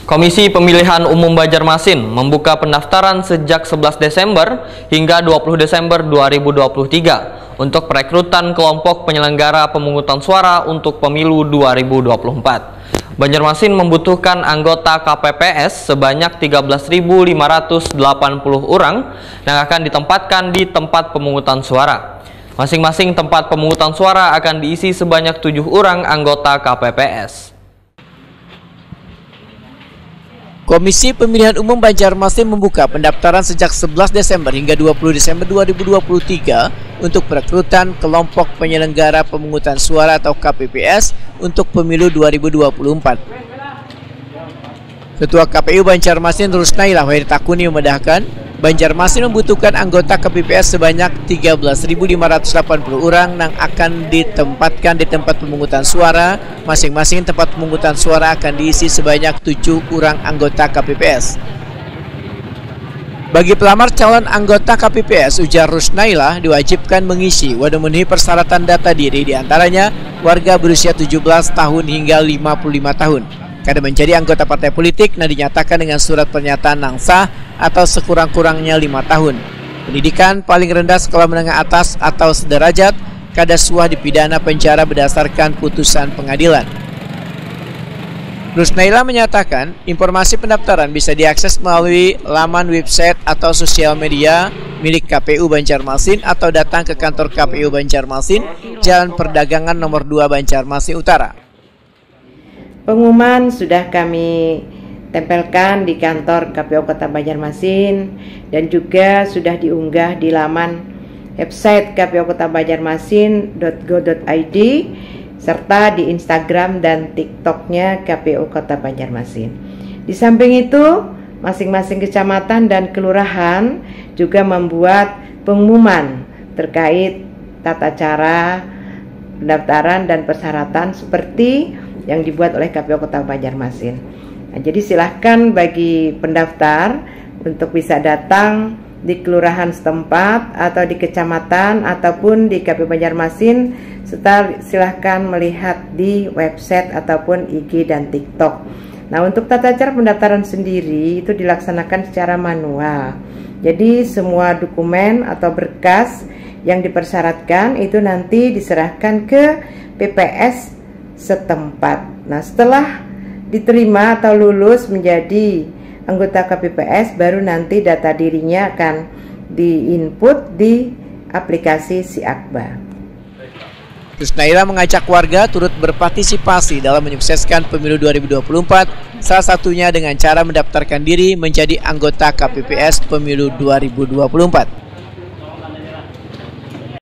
Komisi Pemilihan Umum Banjarmasin membuka pendaftaran sejak 11 Desember hingga 20 Desember 2023 untuk perekrutan kelompok penyelenggara pemungutan suara untuk pemilu 2024. Banjarmasin membutuhkan anggota KPPS sebanyak 13.580 orang yang akan ditempatkan di tempat pemungutan suara. Masing-masing tempat pemungutan suara akan diisi sebanyak 7 orang anggota KPPS. Komisi Pemilihan Umum Banjarmasin membuka pendaftaran sejak 11 Desember hingga 20 Desember 2023 untuk perekrutan kelompok penyelenggara pemungutan suara atau KPPS untuk pemilu 2024. Ketua KPU Banjarmasin Rusnailah Takuni memedahkan, Banjarmasin membutuhkan anggota KPPS sebanyak 13.580 orang yang akan ditempatkan di tempat pemungutan suara. Masing-masing tempat pemungutan suara akan diisi sebanyak 7 orang anggota KPPS. Bagi pelamar calon anggota KPPS, ujar Rusnailah, diwajibkan mengisi dan memenuhi persyaratan data diri, diantaranya warga berusia 17 tahun hingga 55 tahun. Kada menjadi anggota partai politik yang dinyatakan dengan surat pernyataan yang sah atau sekurang-kurangnya 5 tahun. Pendidikan paling rendah sekolah menengah atas atau sederajat, kada suah dipidana penjara berdasarkan putusan pengadilan. Rusnailah menyatakan informasi pendaftaran bisa diakses melalui laman website atau sosial media milik KPU Banjarmasin atau datang ke kantor KPU Banjarmasin, Jalan Perdagangan nomor 2 Banjarmasin Utara. Pengumuman sudah kami tempelkan di kantor KPU Kota Banjarmasin dan juga sudah diunggah di laman website kpu-kota-banjarmasin.go.id serta di Instagram dan TikToknya KPU Kota Banjarmasin. Di samping itu, masing-masing kecamatan dan kelurahan juga membuat pengumuman terkait tata cara pendaftaran dan persyaratan seperti yang dibuat oleh KPU Kota Banjarmasin. Nah, jadi silahkan bagi pendaftar untuk bisa datang di kelurahan setempat atau di kecamatan ataupun di KPU Banjarmasin, serta silahkan melihat di website ataupun IG dan TikTok. Nah, untuk tata cara pendaftaran sendiri itu dilaksanakan secara manual. Jadi semua dokumen atau berkas yang dipersyaratkan itu nanti diserahkan ke PPS setempat. Nah, setelah diterima atau lulus menjadi anggota KPPS, baru nanti data dirinya akan diinput di aplikasi SIAKBA. Rusnailah mengajak warga turut berpartisipasi dalam menyukseskan pemilu 2024, salah satunya dengan cara mendaftarkan diri menjadi anggota KPPS pemilu 2024.